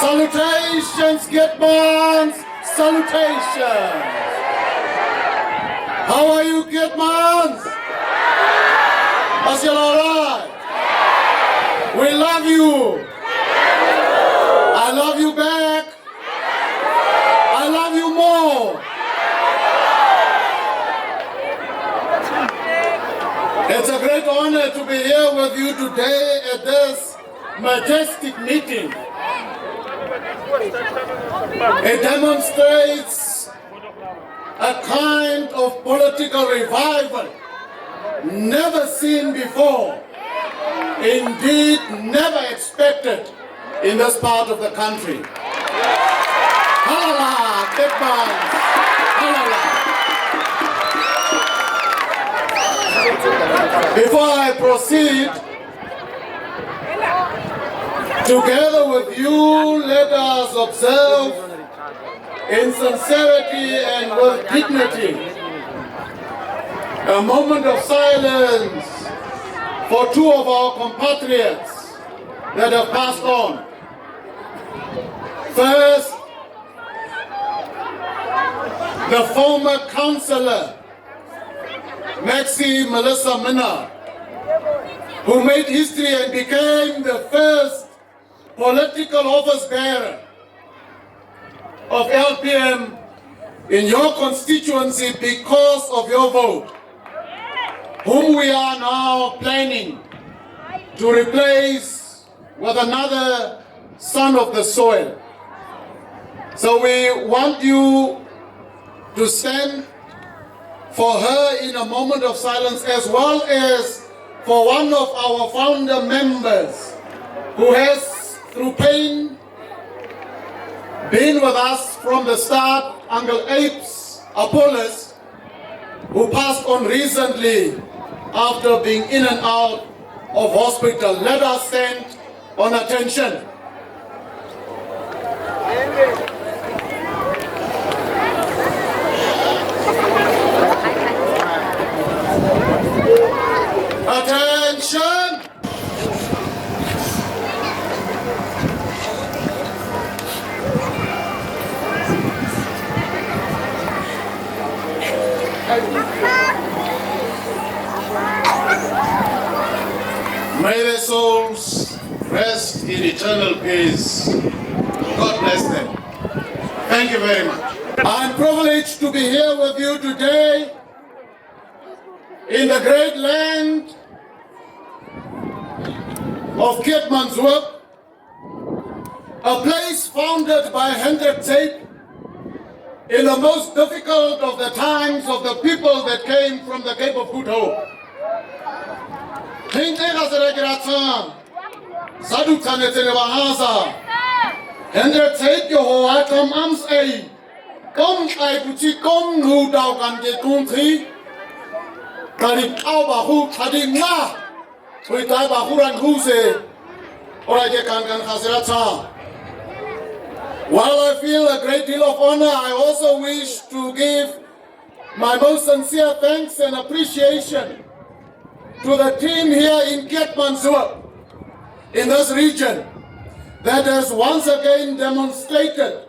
Salutations, Gitmans! Salutations! How are you, Gitmans? Are you all right? We love you. I love you back. I love you more. It's a great honor to be here with you today at this majestic meeting. It demonstrates a kind of political revival never seen before, indeed never expected in this part of the country. Halala, Gitmans, halala. Before I proceed, together with you, let us observe in sincerity and with dignity a moment of silence for two of our compatriots that have passed on. First, the former councillor, Maxi Melissa Minna, who made history and became the first political office bearer of LPM in your constituency because of your vote, whom we are now planning to replace with another son of the soil. So we want you to stand for her in a moment of silence, as well as for one of our founder members who has, through pain, been with us from the start, Uncle Apes Apollos, who passed on recently after being in and out of hospital. Let us stand on attention. Attention! May their souls rest in eternal peace. God bless them. Thank you very much. I'm privileged to be here with you today in the great land of Keetmanshoop, a place founded by Hendrik Tate in the most difficult of the times of the people that came from the Cape of Good Hope. Hendrik Tate Jehovah kom ams ei, kom ai buchi kom nu dau kan ke country, kari au bahu kadi nga, kui tai bahu ran huse, ora ke kan khasirata. While I feel a great deal of honor, I also wish to give my most sincere thanks and appreciation to the team here in Keetmanshoop, in this region, that has once again demonstrated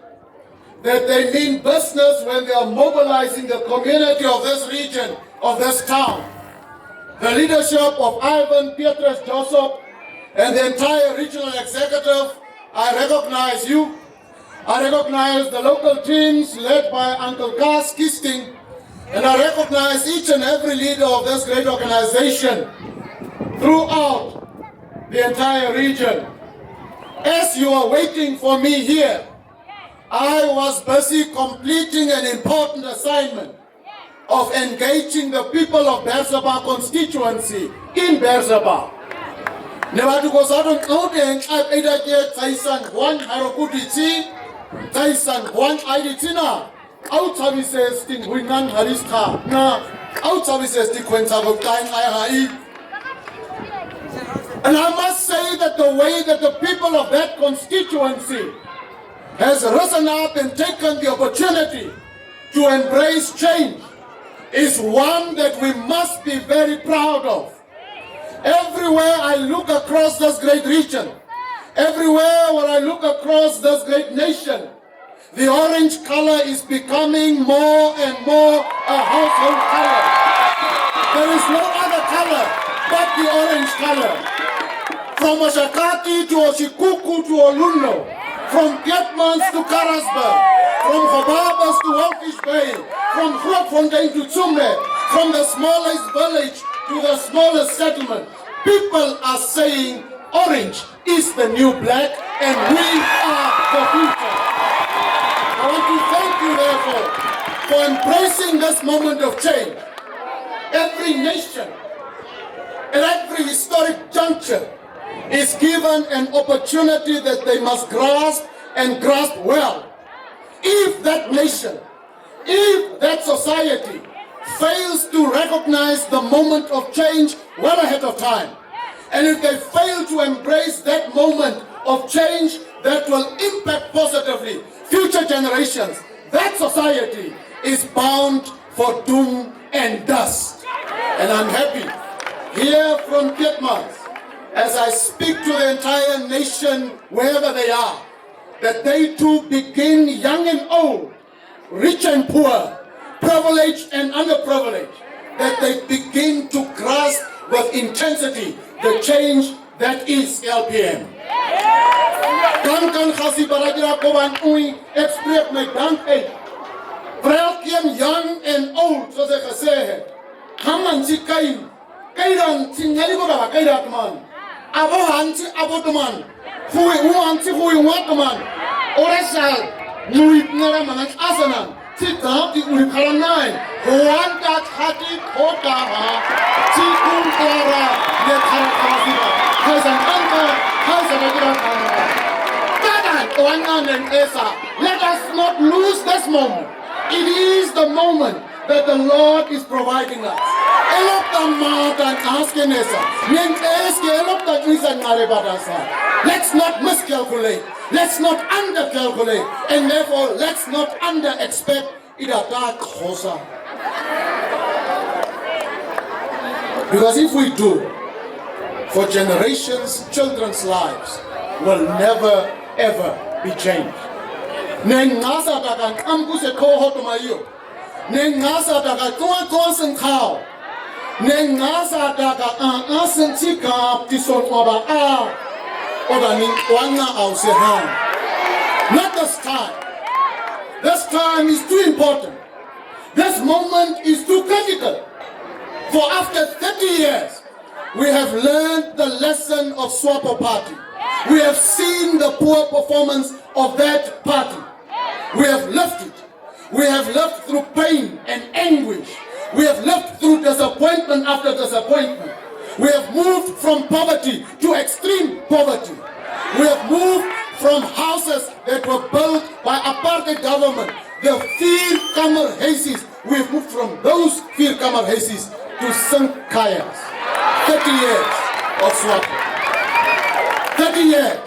that they mean business when they are mobilizing the community of this region, of this town. The leadership of Ivan Petrus Joseph and the entire regional executive, I recognize you. I recognize the local teams led by Uncle Cas Kisting, and I recognize each and every leader of this great organization throughout the entire region. As you are waiting for me here, I was busy completing an important assignment of engaging the people of Bersaba constituency in Bersaba. Never to go out on clothing, I've either get Tyson one Harokutichi, Tyson one Iditina, out services, thing Winan Harista, na, out services, the Quentin of Time I. And I must say that the way that the people of that constituency has risen up and taken the opportunity to embrace change is one that we must be very proud of. Everywhere I look across this great region, everywhere where I look across this great nation, the orange color is becoming more and more a household color. There is no other color but the orange color. From Oshakati to Oshikuku to Olundo, from Pietmans to Karasburg, from Hobabas to Wolfish Bay, from Grootfontein to Tsumbe, from the smallest village to the smallest settlement, people are saying orange is the new black and we are the future. I want to thank you therefore for embracing this moment of change. Every nation at every historic juncture is given an opportunity that they must grasp and grasp well. If that nation, if that society fails to recognize the moment of change well ahead of time, and if they fail to embrace that moment of change that will impact positively future generations, that society is bound for doom and dust. And I'm happy here from Pietmans, as I speak to the entire nation wherever they are, that they too begin, young and old, rich and poor, privileged and underprivileged, that they begin to grasp with intensity the change that is LPM. Dankan khasi baragira koban ui express my dank hey. LPM young and old, so they say, come and see kain, kairan singali ko ba kairat man. Abo hansi abo teman, hui hansi hui wat teman. Orasal, nuit nara manan asanan. Cita di ui kalanai, huan kat hati kota ha. Cikung kara ye karakasiba. Kaisan angka, kaisan agira kara. Tadan oangan and esa. Let us not lose this moment. It is the moment that the Lord is providing us. Let's not miscalculate. Let's not undercalculate. And therefore, let's not under-expect it a dark hosa. Because if we do, for generations, children's lives will never, ever be changed. Nengasa dagan ambuse koho tumayo. Nengasa daga tuan sen kau. Nengasa daga sen tika tison oba a. Oba ning wanga au sehan. Not this time. This time is too important. This moment is too critical. For after 30 years, we have learned the lesson of Swartbooi Party. We have seen the poor performance of that party. We have lived it. We have lived through pain and anguish. We have lived through disappointment after disappointment. We have moved from poverty to extreme poverty. We have moved from houses that were built by apartheid government, the vier-kamer huisies. We have moved from those vier-kamer huisies to Sinkayas. 30 years of Swartbooi. 30 years.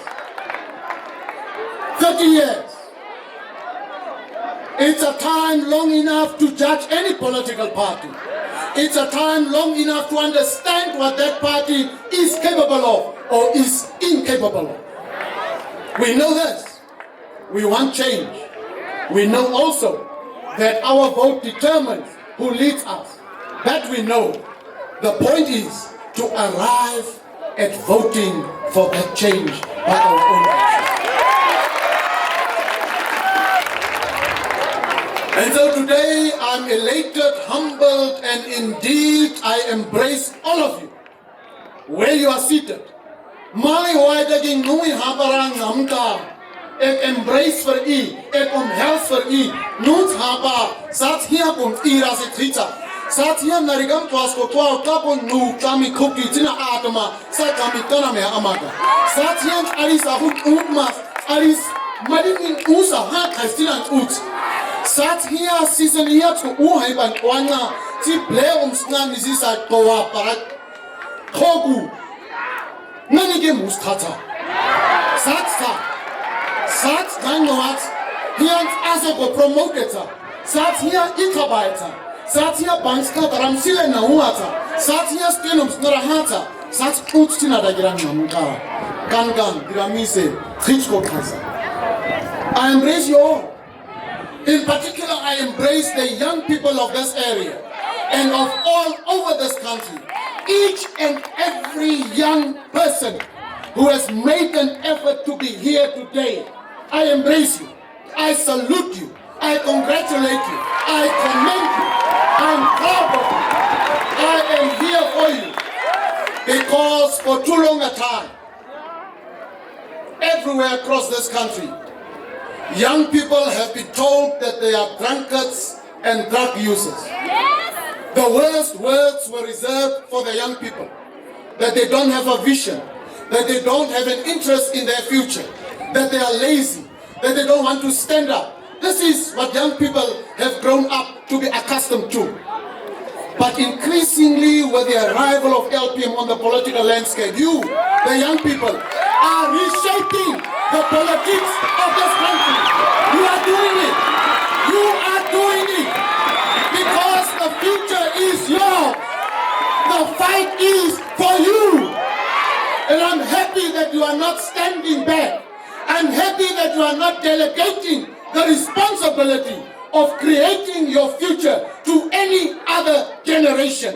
30 years. It's a time long enough to judge any political party. It's a time long enough to understand what that party is capable of or is incapable of. We know this. We want change. We know also that our vote determines who leads us. That we know. The point is to arrive at voting for that change by our own action. And so today I'm elated, humbled, and indeed I embrace all of you where you are seated. My waidaging nui habarang namta, ek embrace for e, ek omhels for e, noons haba, sat hier komt ira se trita, Satya narigam twasko twa kapo nu kami kuki tina atama sa kami kana me amaka. Satya arisa hut utmas aris madin usa ha kristina ut. Satya season here to uhai ban wana ti play umsna misisa towa parak kogu nanige mustata. Sat ganwat hier also go promoted. Satya ikabaita. Satya banska daram sile na huata. Satya stenums narahata. Sat utstina da giran namuka. Gangan diramise trichko kaza. I embrace you all. In particular, I embrace the young people of this area and of all over this country. Each and every young person who has made an effort to be here today. I embrace you. I salute you. I congratulate you. I commend you. I'm proud of you. I am here for you. Because for too long a time, everywhere across this country, young people have been told that they are drunkards and drug users. Yes. The worst words were reserved for the young people. That they don't have a vision. That they don't have an interest in their future. That they are lazy. That they don't want to stand up. This is what young people have grown up to be accustomed to. But increasingly, with the arrival of LPM on the political landscape, you, the young people, are reshaping the politics of this country. You are doing it. You are doing it. Because the future is yours. The fight is for you. And I'm happy that you are not standing back. I'm happy that you are not delegating the responsibility of creating your future to any other generation.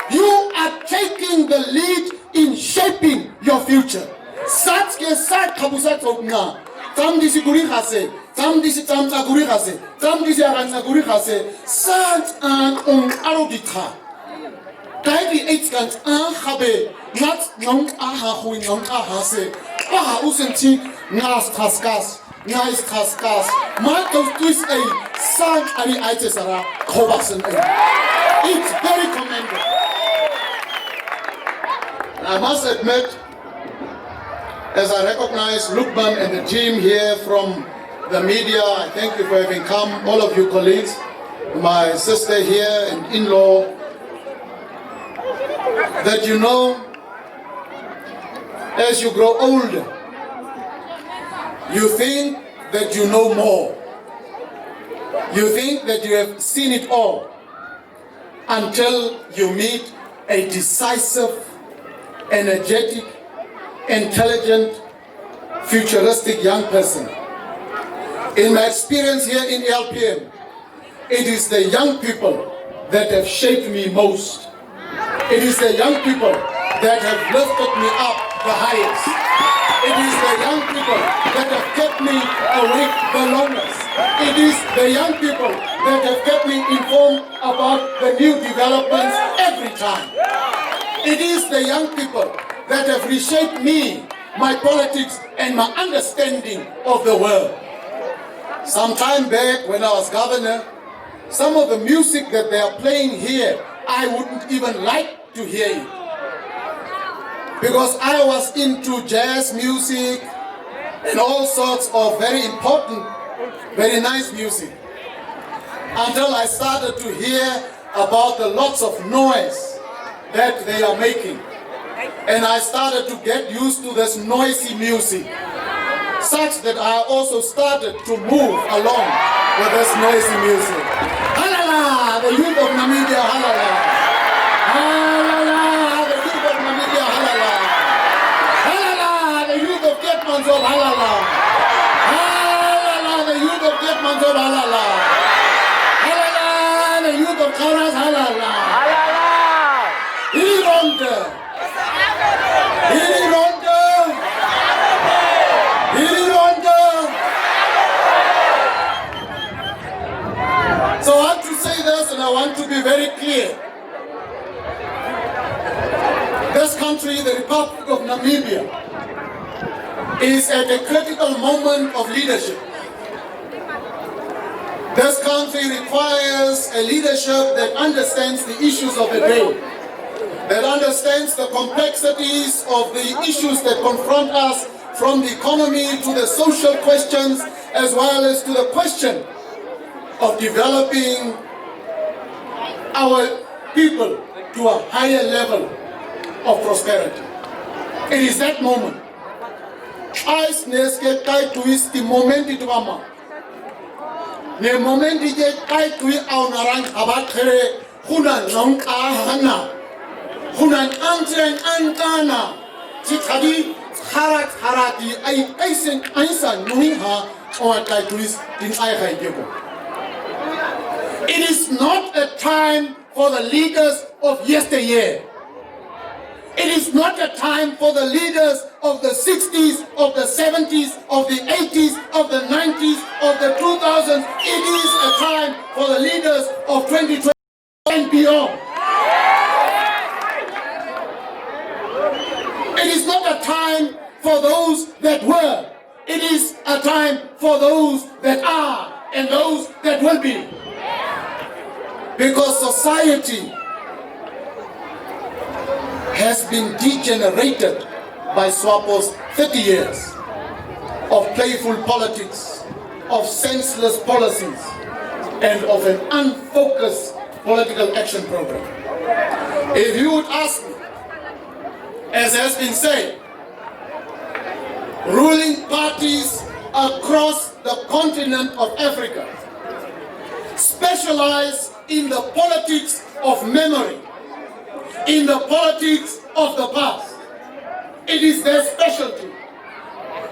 You are taking the lead in shaping your future. Satke sat kabusat nga. Tam disi guri khase, tam disi tamta guri khase, tam disi aransa guri khase. Sat an arudita. Kaigi eitkant an khabe, nat nong aha hui nong aha se. Aha usenti nas kaskas. Nice kaskas. My twist a sang ari aitesara kobasen. It's very commendable. I must admit, as I recognize Lukman and the team here from the media, I thank you for having come, all of you colleagues, my sister here and in-law, that you know, as you grow older, you think that you know more. You think that you have seen it all until you meet a decisive, energetic, intelligent, futuristic young person. In my experience here in LPM, it is the young people that have shaped me most. It is the young people that have lifted me up the highest. It is the young people that have kept me awake the longest. It is the young people that have kept me informed about the new developments every time. It is the young people that have reshaped me, my politics, and my understanding of the world. Some time back when I was governor, some of the music that they are playing here, I wouldn't even like to hear it. Because I was into jazz music and all sorts of very important, very nice music. Until I started to hear about the lots of noise that they are making. And I started to get used to this noisy music, such that I also started to move along with this noisy music. Halala, the youth of Namibia, halala. Halala, the youth of Namibia, halala. Halala, the youth of Ketmanzol, halala. Halala, the youth of Ketmanzol, halala. Halala, the youth of Karas, halala. Halala. Ironde. So I have to say this, and I want to be very clear. This country, the Republic of Namibia, is at a critical moment of leadership. This country requires a leadership that understands the issues of the day, that understands the complexities of the issues that confront us, from the economy to the social questions, as well as to the question of developing our people to a higher level of prosperity. It is that moment. As neske kai tuis the moment it wama. Ne moment it kai tui au narang abat kere hunan nong ahana. Hunan antren antana. Chitadi harat harati ay aisen ainsan nui ha on kai tuis din ay hai gebo. It is not a time for the leaders of yesteryear. It is not a time for the leaders of the 60s, of the 70s, of the 80s, of the 90s, of the 2000s. It is a time for the leaders of 2020 and beyond. It is not a time for those that were. It is a time for those that are and those that will be. Because society has been degenerated by Swartboi's 30 years of playful politics, of senseless policies, and of an unfocused political action program. If you would ask me, as has been said, ruling parties across the continent of Africa specialize in the politics of memory, in the politics of the past. It is their specialty.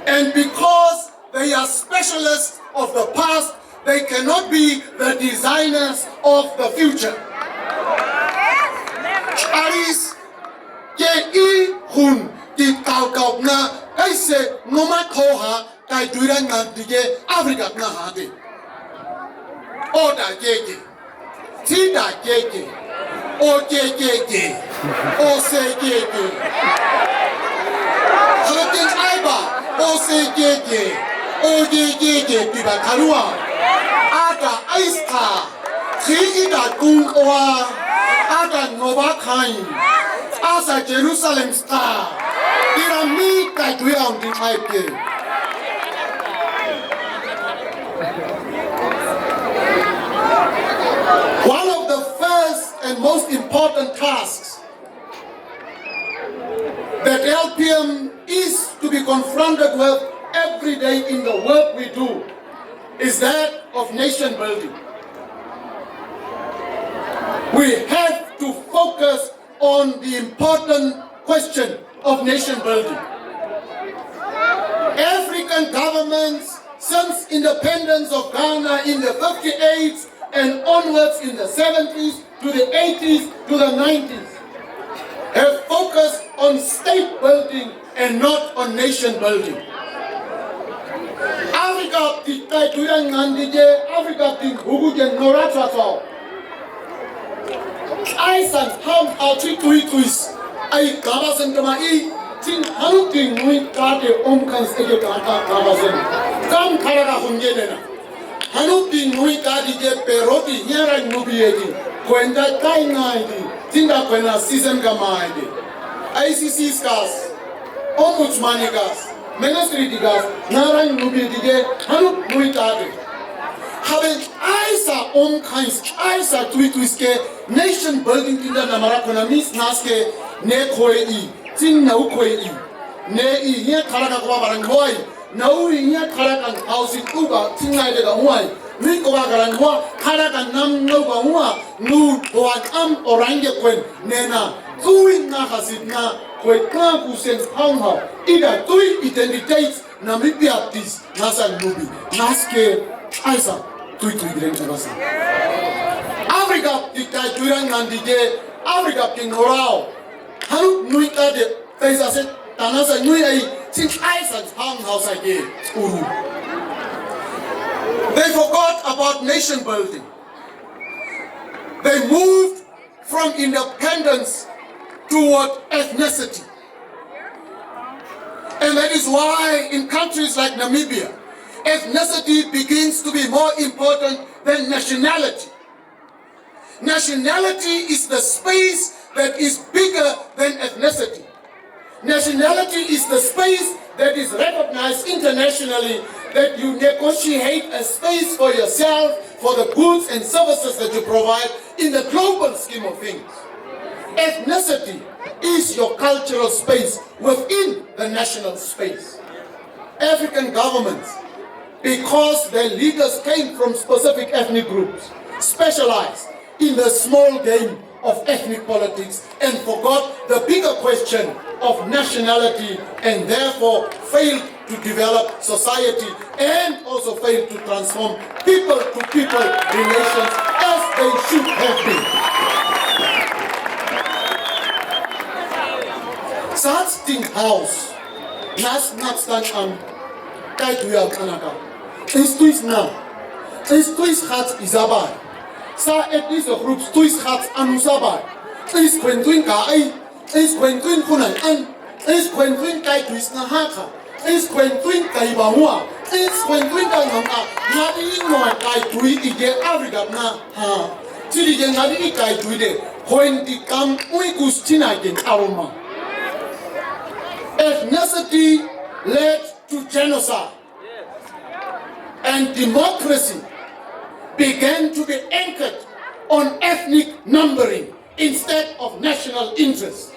And because they are specialists of the past, they cannot be the designers of the future. Aris ke I hun di kau kau na kaise ngoma koha kai duran ngan dige Afrika na hade. Oda gege, tida gege, o gege, o se gege. Halatin aiba, o se gege, o gege biba kalua. Ada aista, ida kung oa, ada nova kain, asa Jerusalem star. Ira mi kai duyan di aibe. One of the first and most important tasks that LPM is to be confronted with every day in the work we do is that of nation building. We have to focus on the important question of nation building. African governments, since independence of Ghana in the 58s and onwards in the 70s to the 80s to the 90s, have focused on state building and not on nation building. Africa tikai tuyang ngandije, Africa ting hugujen noratrato. Aisan ham auti tuis, ai kabasen kamai, ting hanu ting mui kate omkans ege kata kabasen. Kam karaga hungenena. Hanu ting mui kadije peroti nyara nubiedi, kwenda kai ngaidi, tinda kwena season kamaidi. ICC scars, ombudsman gas, ministry gas, nyara nubiedi, hanu mui kade. Having Isa kinds, Isa tuiske nation building in the Namarakonamis naske ne koi, tin no koi, ne I here Karakawabangoi, no here Karakan housing Uba, Tinga de Gawai, Nikowagarangwa, Karakan Nam Nogawa, Nu, Boan Orange Quen, Nena, Tuin Nahasitna, Queka Hussein Hangha, Ida Tui identitates Namibia this, Nasa Nubi, Naske, Isa. Africa diktai durang nandije Africa king horao hanu nui ka de taisa se tanasa nui ai sin aisan hang house age uru. They forgot about nation building. They moved from independence toward ethnicity. And that is why in countries like Namibia ethnicity begins to be more important than nationality. Nationality is the space that is bigger than ethnicity. Nationality is the space that is recognized internationally, that you negotiate a space for yourself, for the goods and services that you provide in the global scheme of things. Ethnicity is your cultural space within the national space. African governments, because their leaders came from specific ethnic groups, specialized in the small game of ethnic politics and forgot the bigger question of nationality, and therefore failed to develop society and also failed to transform people-to-people relations as they should have been. Such thing house, not stand on, kijk hoe jou kan elkaar. Is now. Is gaat isabai. Sa etnische groep stuis gaat aan usabai. Is kwentuin kai. Is kwentuin kunan an. Is kwentuin kai tuis na haka. Is kwentuin kai bahua. Is kwentuin kai nganga. Ngadi ngoy kai tui ige Afrika na ha. Tiri ge ngadi kai tui de. Kwendi kam ui gustina gen aroma. Ethnicity led to genocide. And democracy began to be anchored on ethnic numbering instead of national interest.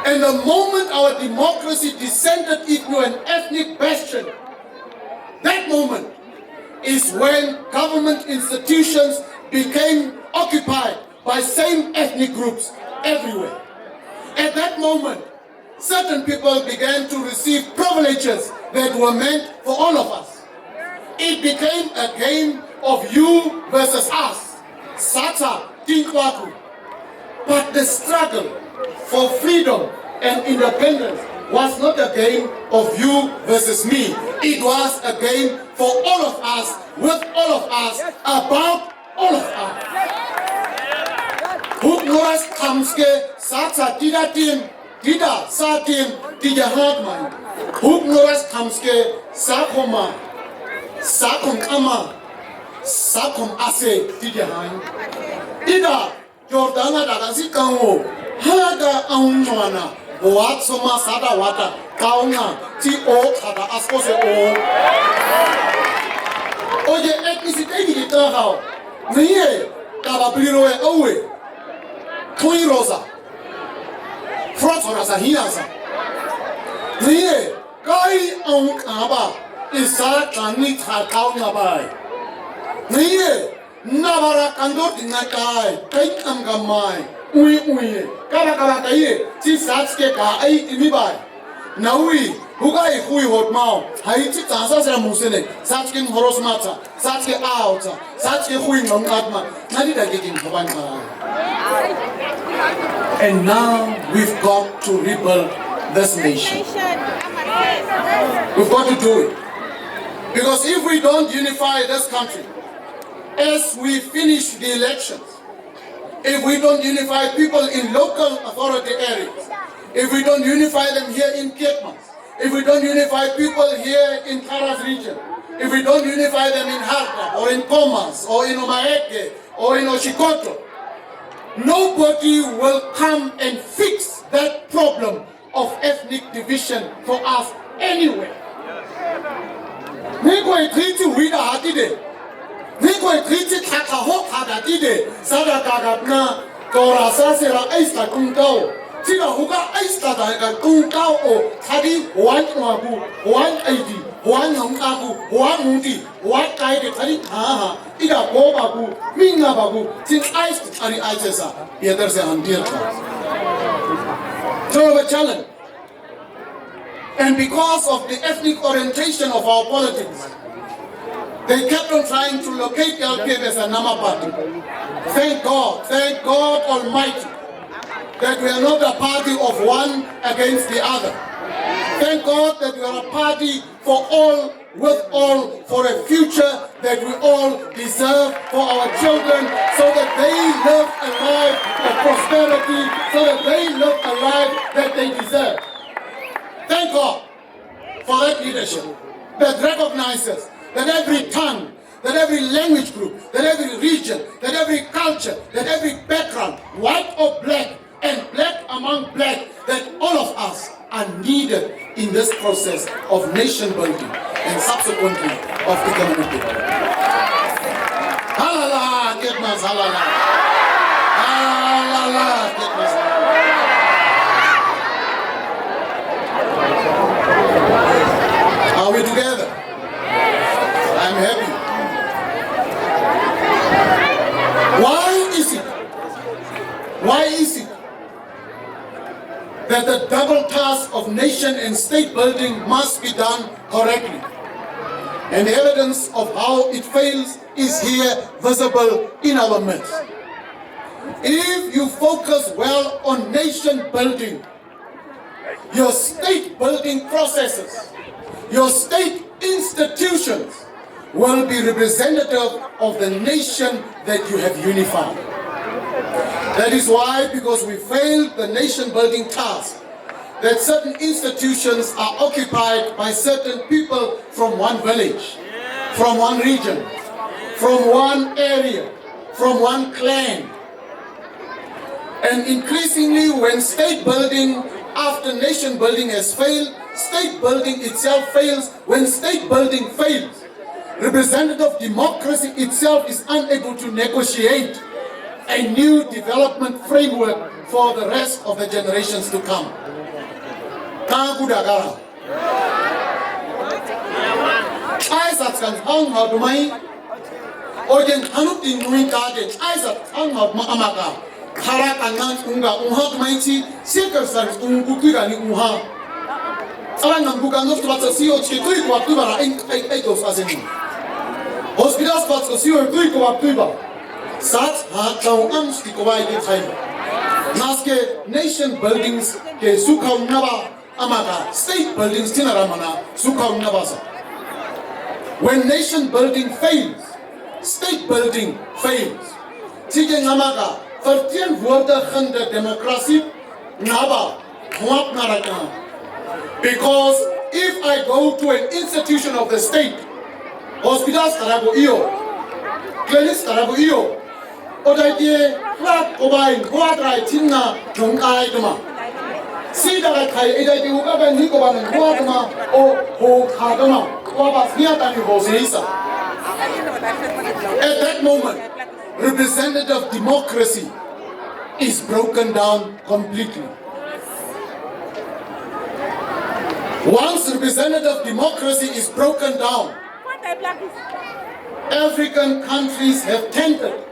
And the moment our democracy descended into an ethnic bastion, that moment is when government institutions became occupied by same ethnic groups everywhere. At that moment, certain people began to receive privileges that were meant for all of us. It became a game of you versus us, Sata Tinkwaku. But the struggle for freedom and independence was not a game of you versus me. It was a game for all of us, with all of us, about all of us. Hoek Noras Kamske, Sata Tidatin, Tida Satin, Tida Hartman. Hoek Noras Kamske, Sakoma, Sakom Ama, Sakom Ase, Tida Hain. Tida, Jordana Dagasi Kango, Haga Aunwana, Watsoma Sada Wata, Kauna, Ti O, Kada Askose O. Oye, ethnicity kita how? Niye, Kababliro e Owe. Tui Rosa, Frotsorasa Hiasa. Niye, Kai on Kaba, Isa Kani Takau Nabai. Niye, Navara Kandot Nakai, Kai Amgamai, Ui, Kabakaye, Tisatske Ka Ai Imibai. Naui, Hugai Hui Hot Mao, Haiti Tansa Musene, Satskin Horosmata, Satske Auta, Satske Hui Nom Atma, Nadida getting Habanka. And now we've got to rebuild this nation. We've got to do it. Because if we don't unify this country, as we finish the elections, if we don't unify people in local authority areas, if we don't unify them here in Kietmans, if we don't unify people here in Karas region, if we don't unify them in Harta, or in Komas, or in Omaeke, or in Oshikoto, nobody will come and fix that problem of ethnic division for us anywhere. Niko ekriti wida hatide. Niko ekriti kakaho kadatide. Sada kakapna korasa sera aista kunkao. Tira huka aista daga kunkao o tadi huan wabu, huan aidi, huan nongabu, huan mundi, huan kaide tadi haha. Ida bobabu, minga babu, tin aist ari aitesa. Yeder se handirka. So a challenge. And because of the ethnic orientation of our politics, they kept on trying to locate LPF as a Nama party. Thank God Almighty, that we are not a party of one against the other. Thank God that we are a party for all, with all, for a future that we all deserve for our children, so that they live a life of prosperity, so that they live a life that they deserve. Thank God for that leadership. recognizes that every tongue, that every language group, that every region, that every culture, that every background, white or black, and black among black, that all of us are needed in this process of nation building and subsequently of economic development. Halala, Ketmas, halala. Halala, Ketmas, halala. Are we together? I'm happy. Why is it that the double task of nation and state building must be done correctly? And evidence of how it fails is here visible in our midst. If you focus well on nation building, your state building processes, your state institutions will be representative of the nation that you have unified. That is why, because we failed the nation building task, that certain institutions are occupied by certain people from one village, from one region, from one area, from one clan. And increasingly, when state building after nation building has failed, state building itself fails. When state building fails, representative democracy itself is unable to negotiate a new development framework for the rest of the generations to come. Sat hakau amsti kawai ke thai naske nation buildings ke sukau naba amaka state buildings tinara mana sukau naba sa. When nation building fails, state building fails. Tige ngamaka vertien woorde gende democracy naba huap naraka. Because if I go to an institution of the state, hospitals karago iyo, clinics karago iyo, Odaye, Rat Obain, Quadrai, Tina, Tungai Duma. See that I either do Ugaban Nikoban and Guadama or Kadama, Wabas Niatani Hosisa. At that moment, representative democracy is broken down completely. Once representative democracy is broken down, African countries have tended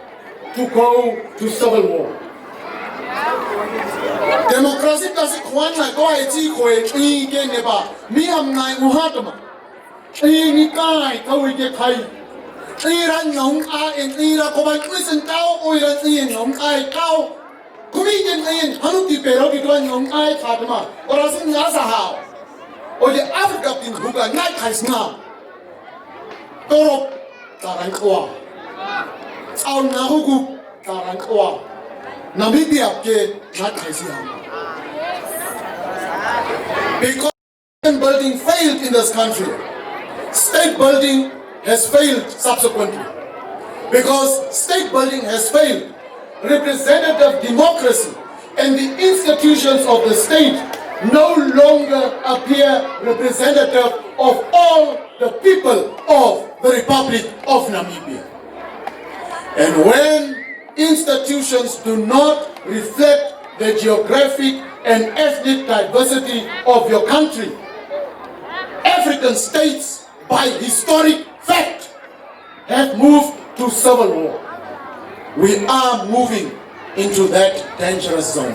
to go to civil war. Democracy doesn't want to go to neba. Me am nai uhatama. Ni kai kawi ke kai. Iran nong a en ira ko ba kuisen tao o iran ien nong ai tao. Kumi yen ien hanu ti pero ki tuan nong ai khatama. Ora sin nga sa ha. O de Africa tin huga nai kai sna. Torop tarang kwa. Our Nahugu Tarankoa Namibia ke Nakaisiam. Because nation building failed in this country, state building has failed subsequently. Because state building has failed, representative democracy and the institutions of the state no longer appear representative of all the people of the Republic of Namibia. And when institutions do not reflect the geographic and ethnic diversity of your country, African states, by historic fact, have moved to civil war. We are moving into that dangerous zone.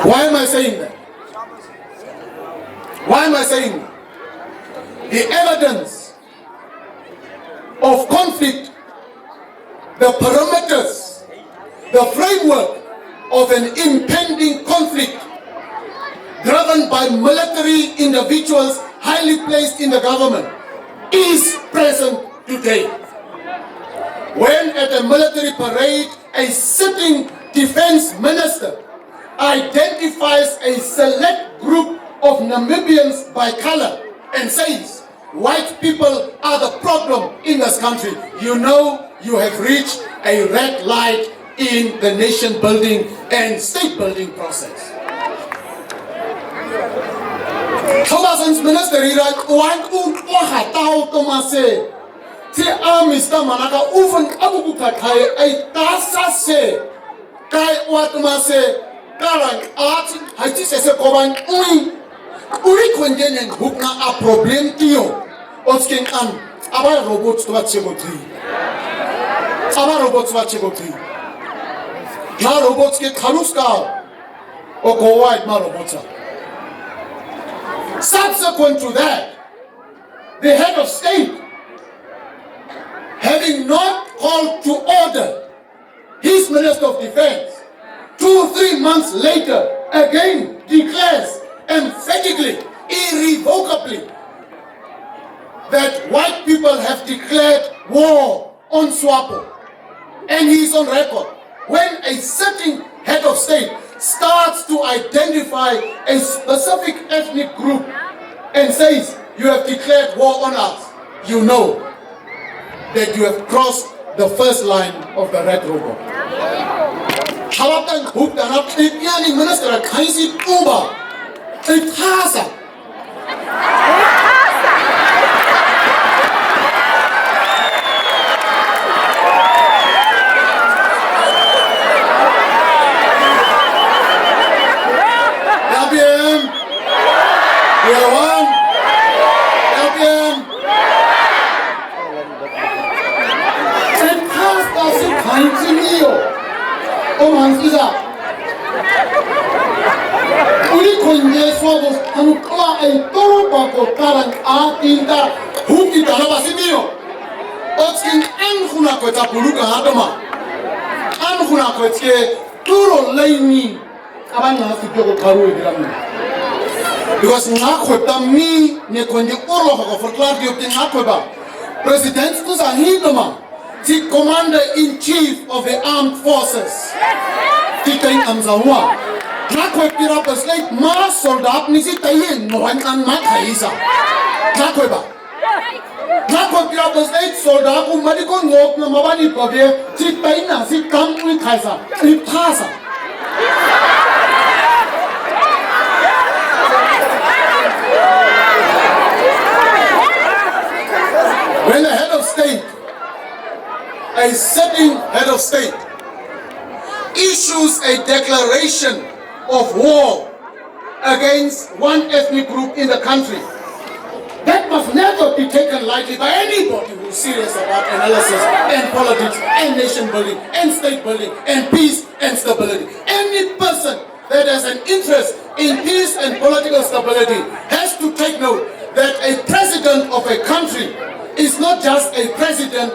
Why am I saying that? Why am I saying that? The evidence of conflict, the parameters, the framework of an impending conflict driven by military individuals highly placed in the government is present today. When at a military parade, a sitting defense minister identifies a select group of Namibians by color and says, white people are the problem in this country, you know you have reached a red light in the nation building and state building process. Thousands minister Iraq one Wahatao Tomase. Ti Mr. Manaka Ufan Abuka Kai a Tasa se Kai Watamase Karang Art Hatis as a Koban Uri Kwengen Hukna a problem Tio Osking An Aba robots to Wachiboti Aba robots Wachiboti Na robots get Kaluska or go wide Marobota. Subsequent to that, the head of state, having not called to order his Minister of Defense, 2-3 months later, again declares emphatically, irrevocably, that white people have declared war on Swartbooi. And he is on record. When a sitting head of state starts to identify a specific ethnic group and says, you have declared war on us, you know that you have crossed the first line of the red robot. Hawatan hoop dan up it yani minister kaisi uba it hasa because ngakweta mi ne konje oro ko forklar di opti ngakweba president to za hidoma the commander in chief of the armed forces tikai amzawa ngakwepira president ma soldat ni si tayin no an ma khaisa ngakweba ngakwepira president soldat ku madiko ngok na mabani pabye si taina si kam ni khaisa ipasa. When the head of state, a sitting head of state, issues a declaration of war against one ethnic group in the country, that must never be taken lightly by anybody who is serious about analysis and politics and nation building and state building and peace and stability. Any person that has an interest in peace and political stability has to take note that a president of a country is not just a president